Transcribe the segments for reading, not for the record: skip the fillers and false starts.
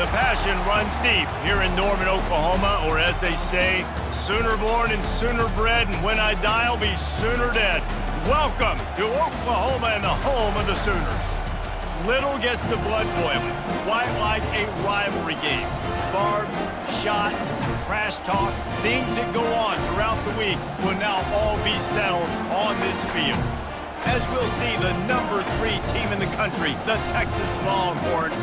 The passion runs deep here in Norman, Oklahoma, or as they say, sooner born and sooner bred, and when I die, I'll be sooner dead. Welcome to Oklahoma and the home of the Sooners. Little gets the blood boiling, quite like a rivalry game. Barbs, shots, trash talk, things that go on throughout the week will now all be settled on this field. As we'll see the number 3 team in the country, the Texas Longhorns,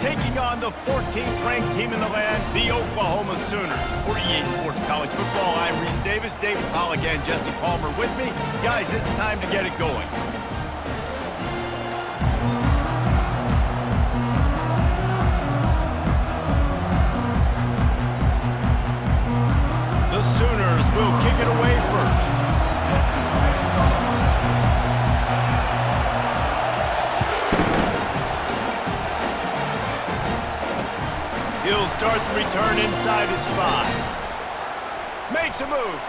taking on the 14th ranked team in the land, the Oklahoma Sooners. For EA Sports College Football, I'm Reese Davis, David Pollack, and Jesse Palmer with me. Guys, it's time to get it going. The Sooners will kick it away first. He'll start the return inside his 5. Makes a move.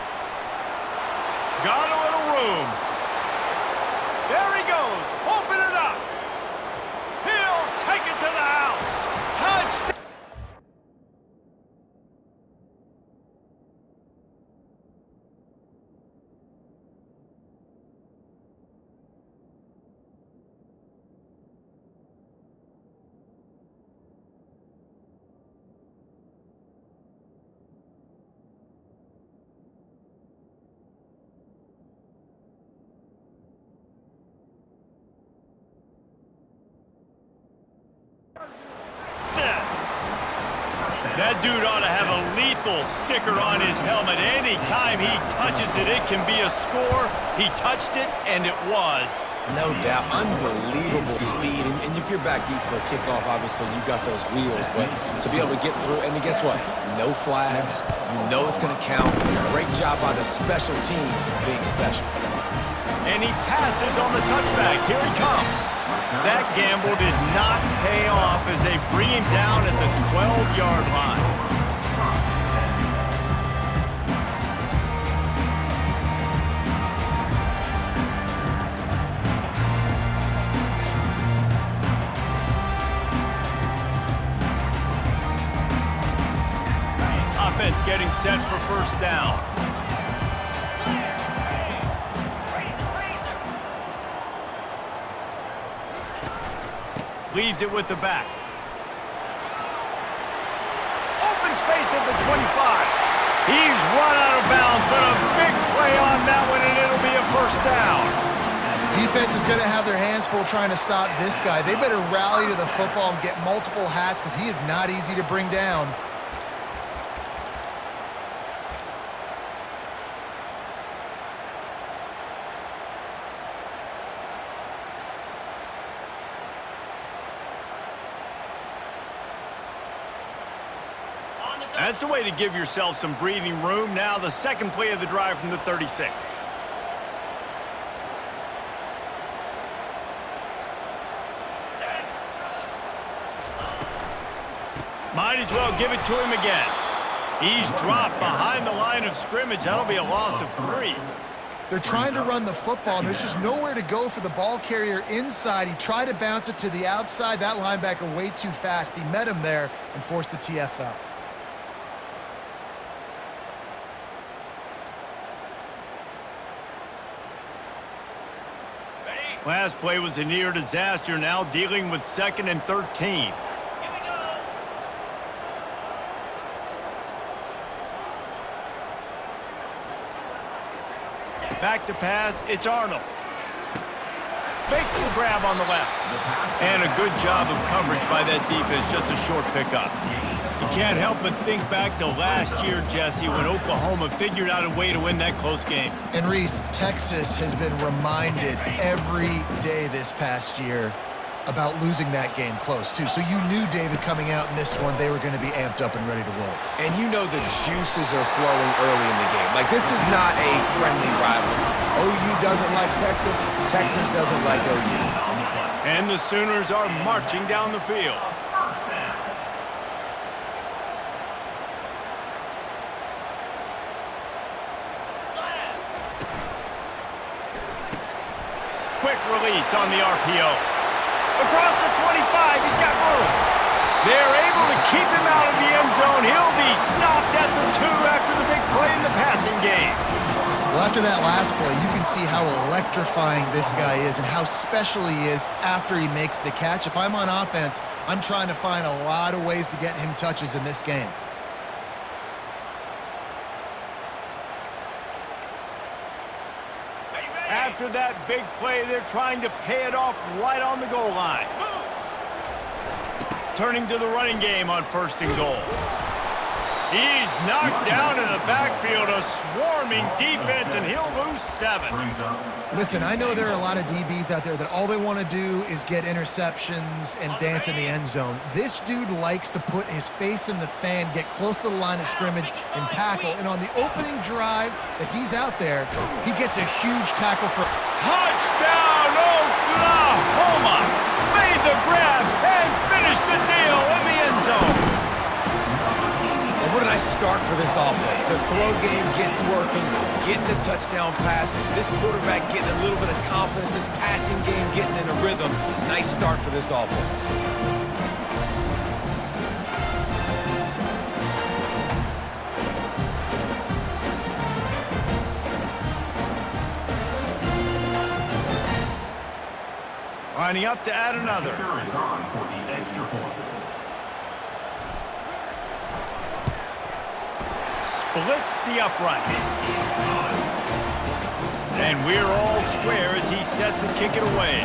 Got a little room. There he goes. Open it up. He'll take it to the house. Touchdown. That dude ought to have a lethal sticker on his helmet. Anytime he touches it, it can be a score. He touched it, and it was. No doubt. Unbelievable speed. And if you're back deep for a kickoff, obviously you got those wheels. But to be able to get through, and then guess what? No flags. You know it's going to count. Great job by the special teams being special. And he passes on the touchback. Here he comes. That gamble did not pay off as they bring him down at the 12-yard line. Offense getting set for first down. Leaves it with the back. Open space at the 25. He's run out of bounds, but a big play on that one, and it'll be a first down. Defense is going to have their hands full trying to stop this guy. They better rally to the football and get multiple hats because he is not easy to bring down. That's a way to give yourself some breathing room. Now the second play of the drive from the 36. Might as well give it to him again. He's dropped behind the line of scrimmage. That'll be a loss of 3. They're trying to run the football, and there's just nowhere to go for the ball carrier inside. He tried to bounce it to the outside. That linebacker way too fast. He met him there and forced the TFL. Last play was a near disaster, now dealing with 2nd and 13. Back to pass, it's Arnold. Makes the grab on the left. And a good job of coverage by that defense, just a short pickup. You can't help but think back to last year, Jesse, when Oklahoma figured out a way to win that close game. And Reese, Texas has been reminded every day this past year about losing that game close, too. So you knew, David, coming out in this one, they were going to be amped up and ready to roll. And you know the juices are flowing early in the game. Like, this is not a friendly rivalry. OU doesn't like Texas. Texas doesn't like OU. And the Sooners are marching down the field. Quick release on the RPO. Across the 25, he's got room. They're able to keep him out of the end zone. He'll be stopped at the 2 after the big play in the passing game. Well, after that last play, you can see how electrifying this guy is and how special he is after he makes the catch. If I'm on offense, I'm trying to find a lot of ways to get him touches in this game. After that big play, they're trying to pay it off right on the goal line. Turning to the running game on 1st and goal. He's knocked down in the backfield, a swarming defense, and he'll lose 7. Listen, I know there are a lot of DBs out there that all they want to do is get interceptions and dance in the end zone. This dude likes to put his face in the fan, get close to the line of scrimmage, and tackle. And on the opening drive that he's out there, he gets a huge tackle for... Touchdown, Oklahoma! Made the grab and finished the deal in the end zone. What a nice start for this offense. The throw game getting working, getting the touchdown pass. This quarterback getting a little bit of confidence. This passing game getting in a rhythm. Nice start for this offense. Lining up to add another. Splits the uprights. And we're all square as he's set to kick it away.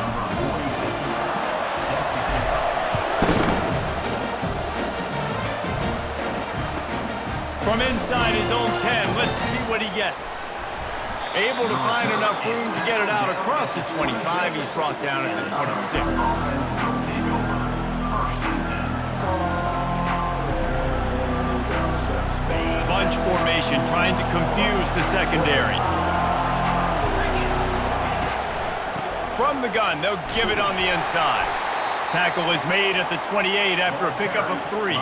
From inside his own 10, let's see what he gets. Able to find enough room to get it out across the 25. He's brought down at the 26. Bunch formation, trying to confuse the secondary. From the gun, they'll give it on the inside. Tackle is made at the 28 after a pickup of 3.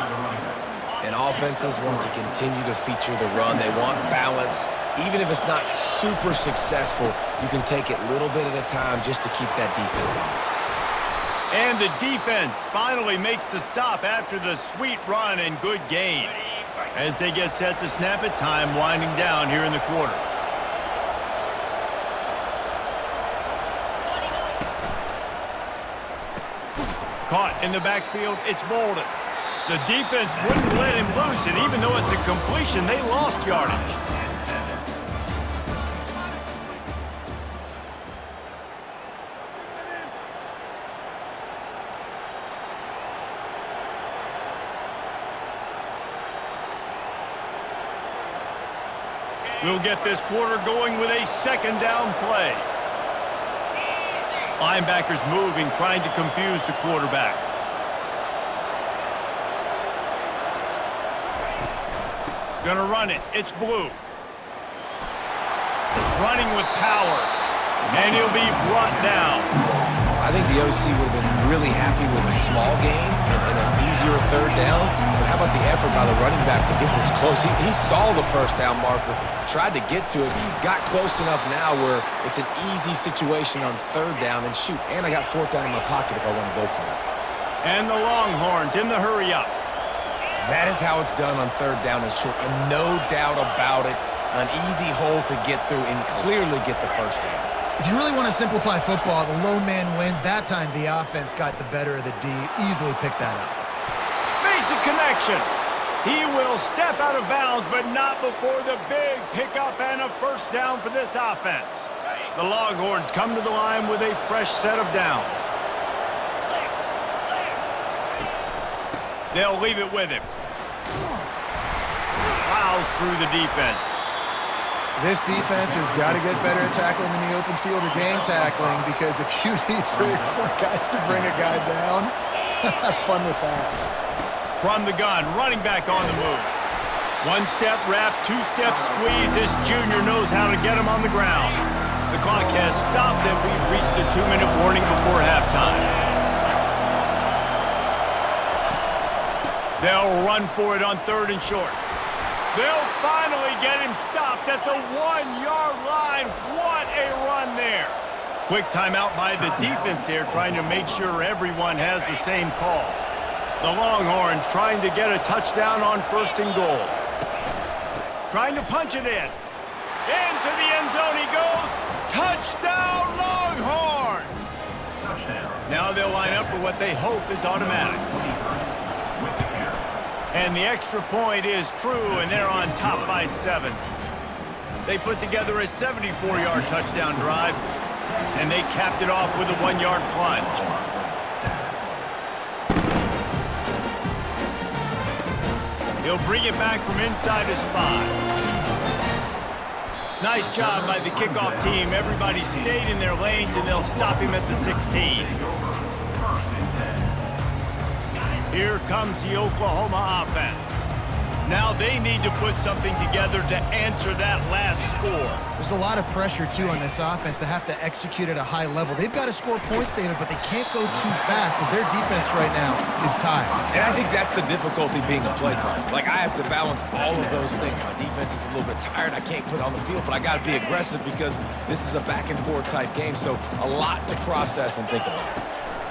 And offenses want to continue to feature the run. They want balance. Even if it's not super successful, you can take it little bit at a time just to keep that defense honest. And the defense finally makes the stop after the sweet run and good gain. As they get set to snap it, time winding down here in the quarter. Caught in the backfield, it's Bolden. The defense wouldn't let him loose, and even though it's a completion, they lost yardage. We'll get this quarter going with a 2nd down play. Linebackers moving, trying to confuse the quarterback. Gonna run it. It's Blue. Running with power. And he'll be brought down. I think the OC would have been really happy with a small gain and an easier 3rd down. But how about the effort by the running back to get this close? He saw the 1st down marker, tried to get to it, got close enough now where it's an easy situation on 3rd down. And shoot, and I got 4th down in my pocket if I want to go for it. And the Longhorns in the hurry up. That is how it's done on 3rd down and short, and no doubt about it, an easy hole to get through and clearly get the 1st down. If you really want to simplify football, the lone man wins. That time, the offense got the better of the D. Easily picked that up. Makes a connection. He will step out of bounds, but not before the big pickup and a 1st down for this offense. The Longhorns come to the line with a fresh set of downs. They'll leave it with him. Plows through the defense. This defense has got to get better at tackling in the open field or game tackling, because if you need 3 or 4 guys to bring a guy down, have fun with that. From the gun, running back on the move. 1-step wrap, 2-step squeeze. This junior knows how to get him on the ground. The clock has stopped and we've reached the 2-minute warning before halftime. They'll run for it on 3rd and short. They'll finally get him stopped at the 1-yard line. What a run there. Quick timeout by the defense there, trying to make sure everyone has the same call. The Longhorns trying to get a touchdown on 1st and goal. Trying to punch it in. Into the end zone he goes. Touchdown, Longhorns! Now they'll line up for what they hope is automatic. And the extra point is true, and they're on top by 7. They put together a 74-yard touchdown drive, and they capped it off with a 1-yard plunge. He'll bring it back from inside his 5. Nice job by the kickoff team. Everybody stayed in their lanes, and they'll stop him at the 16. Here comes the Oklahoma offense. Now they need to put something together to answer that last score. There's a lot of pressure, too, on this offense to have to execute at a high level. They've got to score points, David, but they can't go too fast because their defense right now is tired. And I think that's the difficulty being a play caller. Like, I have to balance all of those things. My defense is a little bit tired. I can't put it on the field, but I got to be aggressive because this is a back-and-forth type game, so a lot to process and think about.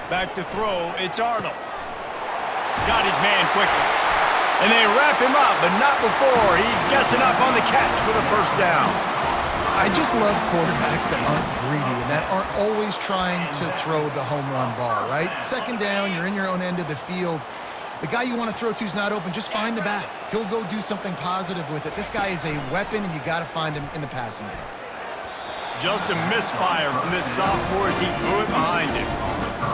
Back to throw, it's Arnold. Got his man quickly. And they wrap him up, but not before he gets enough on the catch for the 1st down. I just love quarterbacks that aren't greedy and that aren't always trying to throw the home run ball, right? 2nd down, you're in your own end of the field. The guy you want to throw to is not open. Just find the back. He'll go do something positive with it. This guy is a weapon, and you got to find him in the passing game. Just a misfire from this sophomore as he threw it behind him.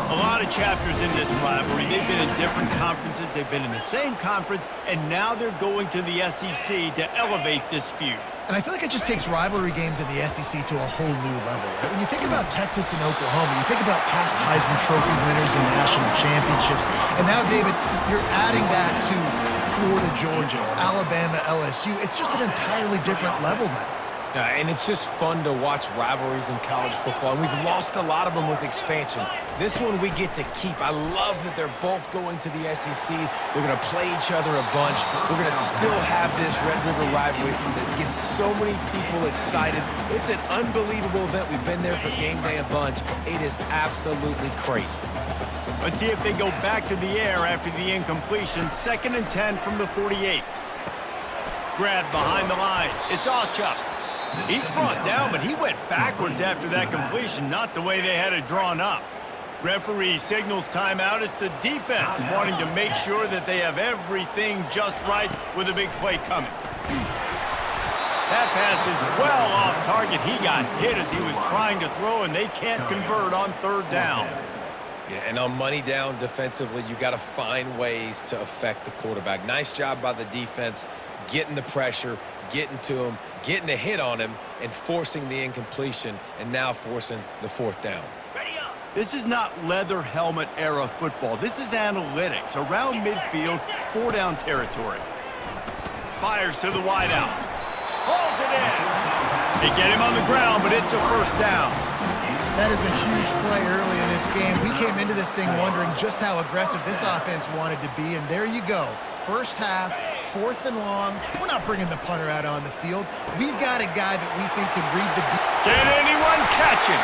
A lot of chapters in this rivalry. They've been in different conferences. They've been in the same conference, and now they're going to the SEC to elevate this feud. And I feel like it just takes rivalry games in the SEC to a whole new level. Right? When you think about Texas and Oklahoma, you think about past Heisman Trophy winners and national championships. And now, David, you're adding that to Florida, Georgia, Alabama, LSU. It's just an entirely different level now. And it's just fun to watch rivalries in college football, and we've lost a lot of them with expansion. This one we get to keep. I love that they're both going to the SEC. They're going to play each other a bunch. We're going to still have this Red River rivalry that gets so many people excited. It's an unbelievable event. We've been there for game day a bunch. It is absolutely crazy. Let's see if they go back to the air after the incompletion. 2nd and 10 from the 48. Grabbed behind the line. It's Alchuk. He's brought down, but he went backwards after that completion, not the way they had it drawn up. Referee signals timeout. It's the defense wanting to make sure that they have everything just right with a big play coming. That pass is well off target. He got hit as he was trying to throw, and they can't convert on 3rd down. Yeah, and on money down defensively, you got to find ways to affect the quarterback. Nice job by the defense, getting the pressure, getting to him, getting a hit on him, and forcing the incompletion, and now forcing the 4th down. This is not leather helmet era football. This is analytics. Around midfield, 4-down territory. Fires to the wideout. Hauls it in. They get him on the ground, but it's a 1st down. That is a huge play early in this game. We came into this thing wondering just how aggressive this offense wanted to be, and there you go. 1st half, 4th and long. We're not bringing the punter out on the field. We've got a guy that we think can read the... Can anyone catch him?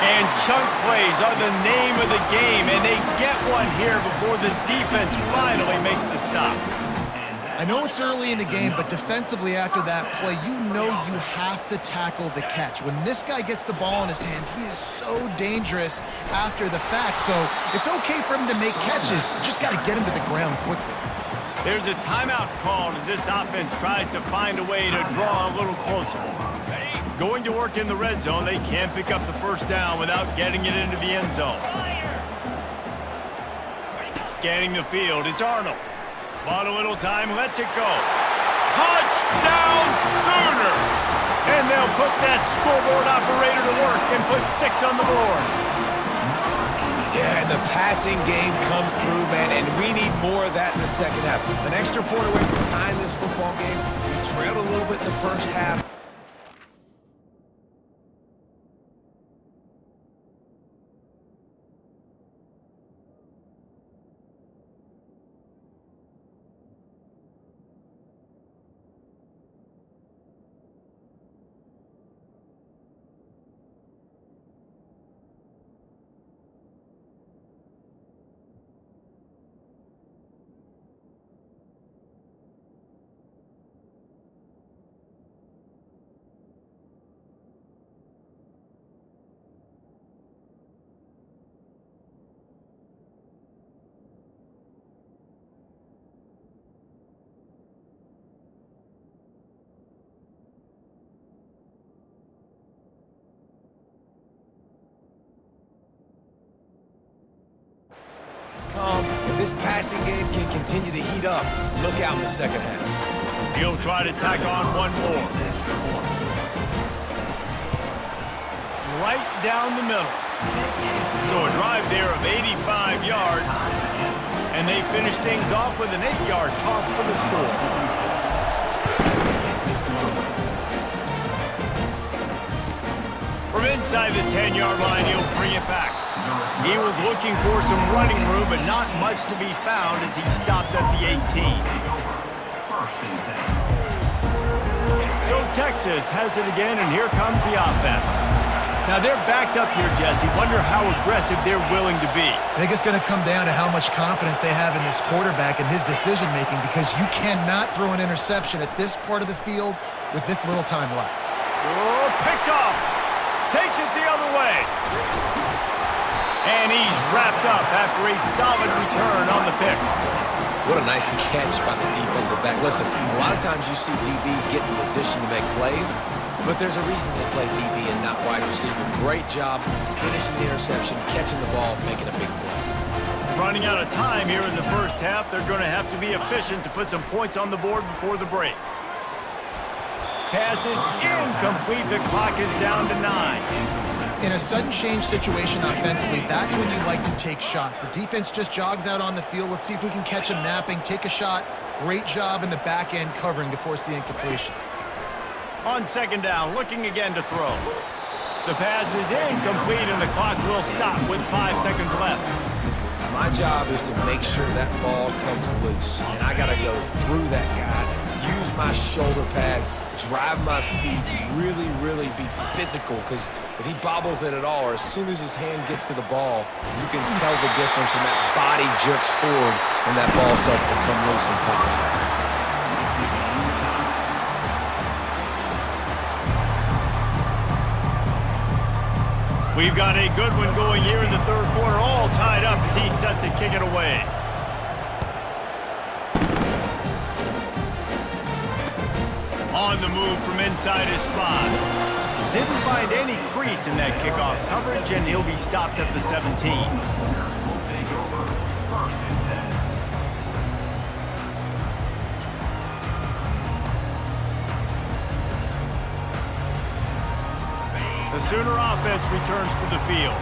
And chunk plays are the name of the game, and they get one here before the defense finally makes the stop. I know it's early in the game, but defensively after that play, you know you have to tackle the catch. When this guy gets the ball in his hands, he is so dangerous after the fact. So it's okay for him to make catches. You just got to get him to the ground quickly. There's a timeout called as this offense tries to find a way to draw a little closer. Going to work in the red zone, they can't pick up the 1st down without getting it into the end zone. Scanning the field, it's Arnold. Bought a little time, lets it go. Touchdown Sooners! And they'll put that scoreboard operator to work and put 6 on the board. Yeah, and the passing game comes through, man, and we need more of that in the 2nd half. An extra point away from tying this football game. We trailed a little bit in the 1st half. this passing game can continue to heat up, look out in the second half. He'll try to tack on one more. Right down the middle. So a drive there of 85 yards. And they finish things off with an 8-yard toss for the score. From inside the 10-yard line, he'll bring it back. He was looking for some running room, but not much to be found as he stopped at the 18. So Texas has it again, and here comes the offense. Now they're backed up here, Jesse. Wonder how aggressive they're willing to be. I think it's going to come down to how much confidence they have in this quarterback and his decision-making, because you cannot throw an interception at this part of the field with this little time left. Oh, picked off. Takes it the other way. And he's wrapped up after a solid return on the pick. What a nice catch by the defensive back. Listen, a lot of times you see DBs get in position to make plays, but there's a reason they play DB and not wide receiver. Great job finishing the interception, catching the ball, making a big play. Running out of time here in the first half, they're going to have to be efficient to put some points on the board before the break. Pass is incomplete. The clock is down to 9. In a sudden change situation offensively, that's when you like to take shots. The defense just jogs out on the field. Let's see if we can catch him napping, take a shot. Great job in the back end covering to force the incompletion. On second down, looking again to throw. The pass is incomplete, and the clock will stop with 5 seconds left. My job is to make sure that ball comes loose, and I got to go through that guy, use my shoulder pad, drive my feet, really be physical, because if he bobbles it at all, or as soon as his hand gets to the ball, you can tell the difference when that body jerks forward and that ball starts to come loose and pop out. We've got a good one going here in the third quarter, all tied up as he's set to kick it away. On the move from inside his 5. Didn't find any crease in that kickoff coverage, and he'll be stopped at the 17. The Sooner offense returns to the field.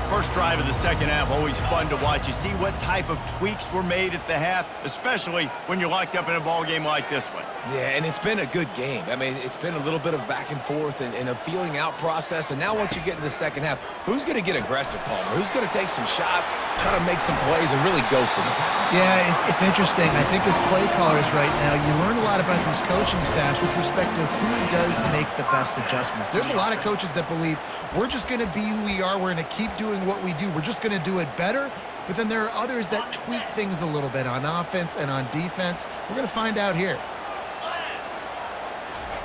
First drive of the second half, always fun to watch. You see what type of tweaks were made at the half, especially when you're locked up in a ball game like this one. Yeah, and it's been a good game. I mean, it's been a little bit of back and forth and a feeling out process. And now once you get into the second half, who's going to get aggressive, Palmer? Who's going to take some shots, try to make some plays, and really go for them? Yeah, it's interesting. I think as play callers right now, you learn a lot about these coaching staffs with respect to who does make the best adjustments. There's a lot of coaches that believe we're just going to be who we are. We're going to keep doing what we do. We're just going to do it better. But then there are others that tweak things a little bit on offense and on defense. We're going to find out here.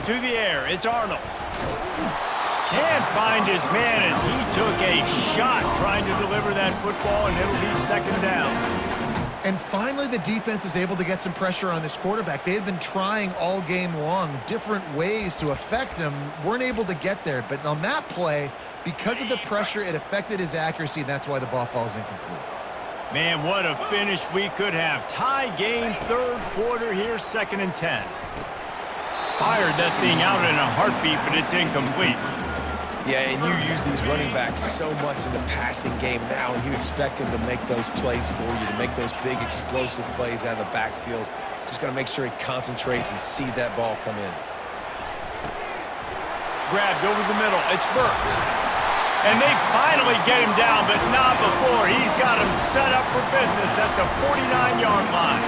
To the air, it's Arnold. Can't find his man as he took a shot trying to deliver that football, and it'll be second down. And finally, the defense is able to get some pressure on this quarterback. They had been trying all game long different ways to affect him, weren't able to get there. But on that play, because of the pressure, it affected his accuracy, and that's why the ball falls incomplete. Man, what a finish we could have. Tie game, third quarter here, 2nd and 10. Fired that thing out in a heartbeat, but it's incomplete. Yeah, and you use these running backs so much in the passing game now, and you expect them to make those plays for you, to make those big explosive plays out of the backfield. Just got to make sure he concentrates and see that ball come in. Grabbed over the middle. It's Burks. And they finally get him down, but not before. He's got him set up for business at the 49-yard line.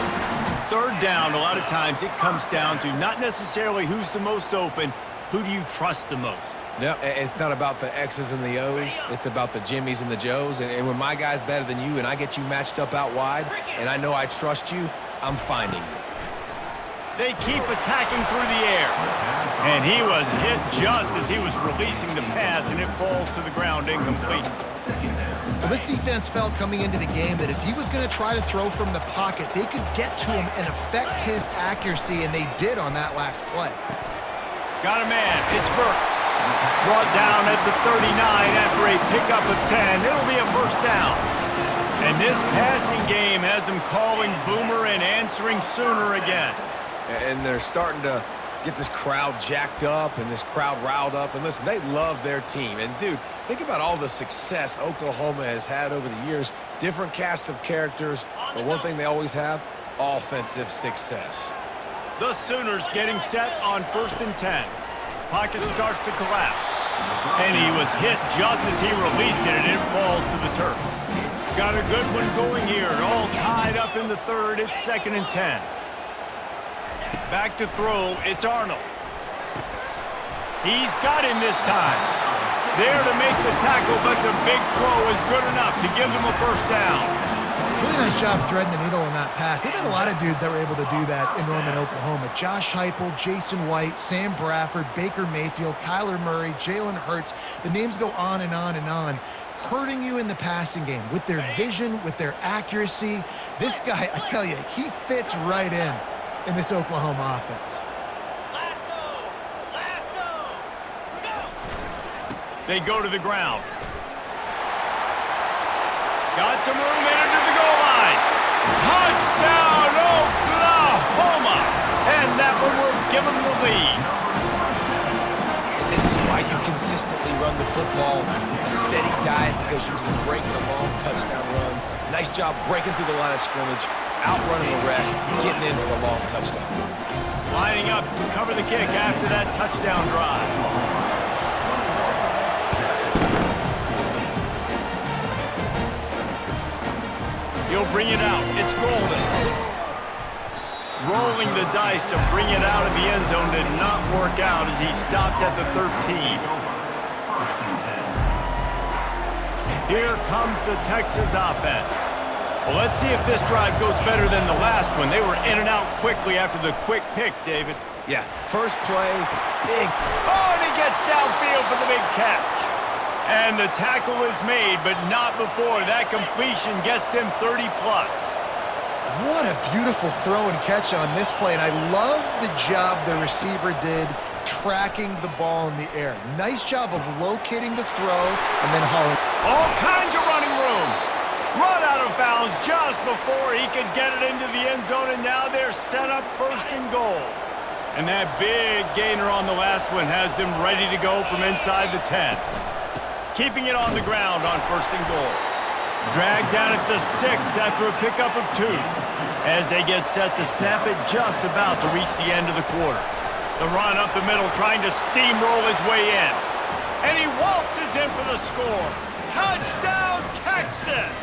Third down, a lot of times it comes down to not necessarily who's the most open, who do you trust the most? No, it's not about the X's and the O's. It's about the Jimmies and the Joes. And when my guy's better than you and I get you matched up out wide and I know I trust you, I'm finding you. They keep attacking through the air. And he was hit just as he was releasing the pass, and it falls to the ground incomplete. Well, this defense felt coming into the game that if he was going to try to throw from the pocket, they could get to him and affect his accuracy, and they did on that last play. Got a man. It's Burks. Brought down at the 39 after a pickup of 10. It'll be a first down. And this passing game has them calling Boomer and answering Sooner again. And they're starting to get this crowd jacked up and this crowd riled up. And listen, they love their team. And, dude, think about all the success Oklahoma has had over the years. Different cast of characters, but one thing they always have, offensive success. The Sooners getting set on 1st and 10. Pocket starts to collapse. And he was hit just as he released it, and it falls to the turf. Got a good one going here. All tied up in the 3rd. It's 2nd and 10. Back to throw. It's Arnold. He's got him this time. There to make the tackle, but the big throw is good enough to give them a 1st down. Really nice job threading the needle on that pass. They've had a lot of dudes that were able to do that in Norman, Oklahoma. Josh Heupel, Jason White, Sam Bradford, Baker Mayfield, Kyler Murray, Jalen Hurts. The names go on and on and on. Hurting you in the passing game with their vision, with their accuracy. This guy, I tell you, he fits right in this Oklahoma offense. They go to the ground. Got some room in under the goal line. Touchdown, Oklahoma! And that one will give them the lead. This is why you consistently run the football, a steady diet, because you can break the long touchdown runs. Nice job breaking through the line of scrimmage, outrunning the rest, getting in for the long touchdown. Lining up to cover the kick after that touchdown drive. He'll bring it out. It's Golden. Rolling the dice to bring it out of the end zone did not work out as he stopped at the 13. Here comes the Texas offense. Well, let's see if this drive goes better than the last one. They were in and out quickly after the quick pick, David. Yeah, first play, big. Oh, and he gets downfield for the big catch. And the tackle is made, but not before that completion gets them 30-plus. What a beautiful throw and catch on this play, and I love the job the receiver did tracking the ball in the air. Nice job of locating the throw and then hauling. All kinds of running room. Run out of bounds just before he could get it into the end zone, and now they're set up 1st and goal. And that big gainer on the last one has them ready to go from inside the 10. Keeping it on the ground on 1st and goal. Dragged down at the 6 after a pickup of 2. As they get set to snap it just about to reach the end of the quarter. The run up the middle trying to steamroll his way in. And he waltzes in for the score. Touchdown, Texas!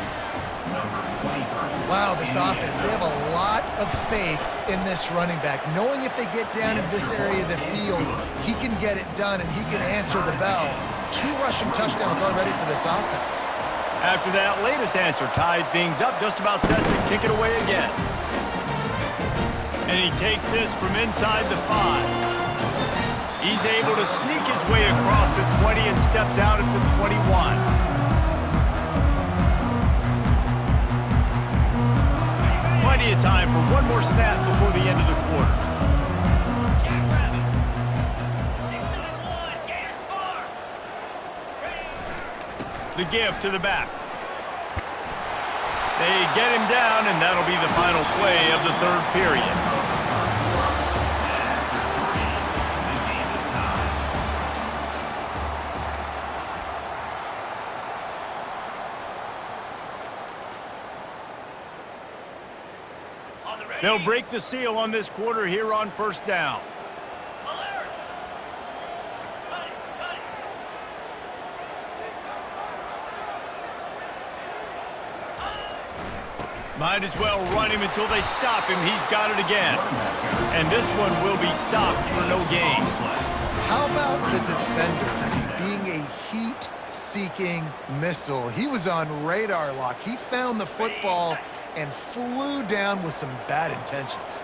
Wow, this offense, they have a lot of faith in this running back, knowing if they get down in this area of the field, he can get it done and he can answer the bell. 2 rushing touchdowns already for this offense. After that latest answer tied things up, just about set to kick it away again. And he takes this from inside the 5. He's able to sneak his way across the 20 and steps out at the 21. Plenty of time for one more snap before the end of the quarter. The give to the back. They get him down, and that'll be the final play of the 3rd period. They'll break the seal on this quarter here on 1st down. Might as well run him until they stop him. He's got it again. And this one will be stopped for no gain. How about the defender being a heat-seeking missile? He was on radar lock. He found the football and flew down with some bad intentions.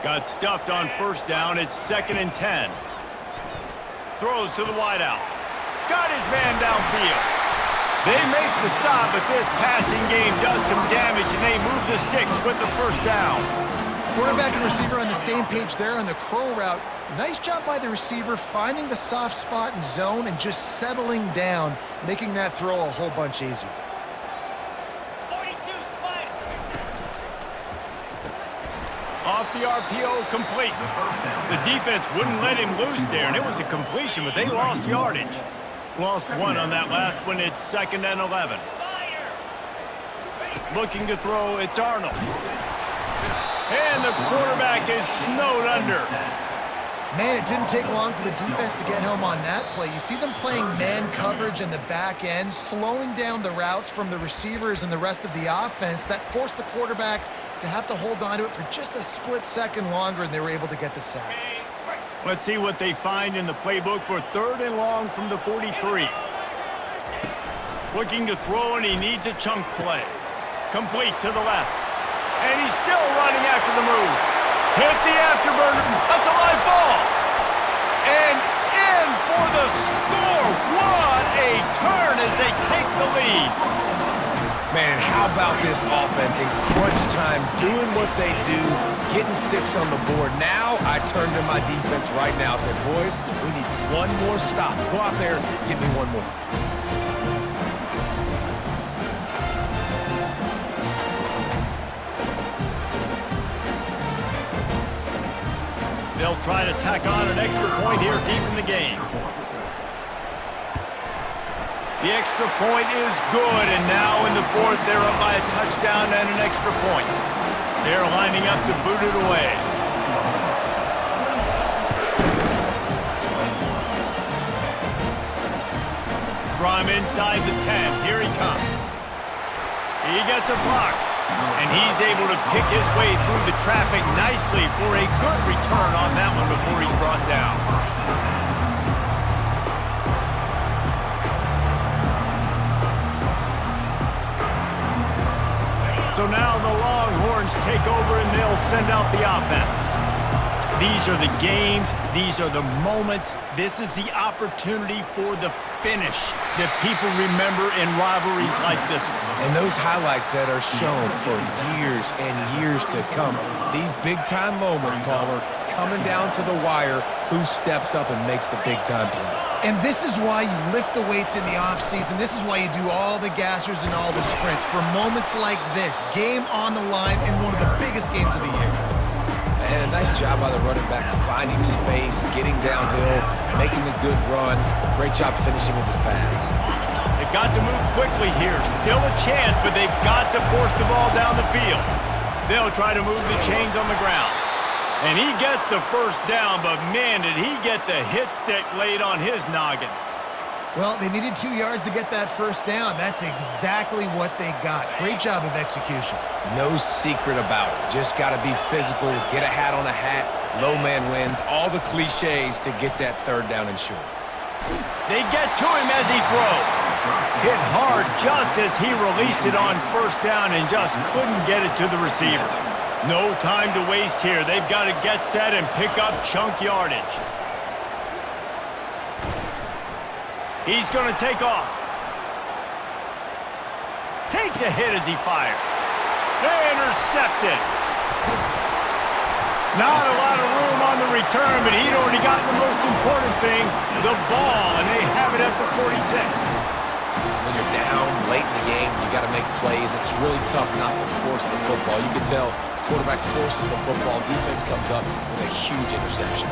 Got stuffed on 1st down. It's 2nd and 10. Throws to the wideout. Got his man downfield. They make the stop, but this passing game does some damage, and they move the sticks with the 1st down. Quarterback and receiver on the same page there on the curl route. Nice job by the receiver finding the soft spot and zone and just settling down, making that throw a whole bunch easier. 42. Off the RPO, complete. The defense wouldn't let him loose there, and it was a completion, but they lost yardage. Lost one on that last one. It's 2nd and 11. Looking to throw, it's Arnold. And the quarterback is snowed under. Man, it didn't take long for the defense to get home on that play. You see them playing man coverage in the back end, slowing down the routes from the receivers and the rest of the offense. That forced the quarterback to have to hold on to it for just a split second longer, and they were able to get the sack. Let's see what they find in the playbook for 3rd and long from the 43. Looking to throw, and he needs a chunk play. Complete to the left. And he's still running after the move. Hit the afterburner. That's a live ball. And in for the score. What a turn as they take the lead. Man, how about this offense in crunch time, doing what they do, getting 6 on the board. Now I turn to my defense right now and say, boys, we need one more stop. Go out there, get me one more. They'll try to tack on an extra point here deep in the game. The extra point is good, and now in the 4th, they're up by a touchdown and an extra point. They're lining up to boot it away. From inside the 10, here he comes. He gets a block, and he's able to pick his way through the traffic nicely for a good return on that one before he's brought down. So now the Longhorns take over and they'll send out the offense. These are the games. These are the moments. This is the opportunity for the finish that people remember in rivalries like this one. And those highlights that are shown for years and years to come. These big-time moments, Palmer, coming down to the wire, who steps up and makes the big-time play. And this is why you lift the weights in the offseason. This is why you do all the gassers and all the sprints. For moments like this, game on the line in one of the biggest games of the year. And a nice job by the running back, finding space, getting downhill, making a good run. Great job finishing with his pads. They've got to move quickly here. Still a chance, but they've got to force the ball down the field. They'll try to move the chains on the ground. And he gets the first down, but man, did he get the hit stick laid on his noggin. Well, they needed 2 yards to get that first down. That's exactly what they got. Great job of execution. No secret about it. Just got to be physical, get a hat on a hat, low man wins, all the cliches to get that 3rd down and short. They get to him as he throws. Hit hard just as he released it on first down and just couldn't get it to the receiver. No time to waste here. They've got to get set and pick up chunk yardage. He's going to take off. Takes a hit as he fires. Intercepted. Not a lot of room on the return, but he'd already gotten the most important thing, the ball, and they have it at the 46. When you're down late in the game, you got to make plays. It's really tough not to force the football. You can tell quarterback forces the football. Defense comes up with a huge interception.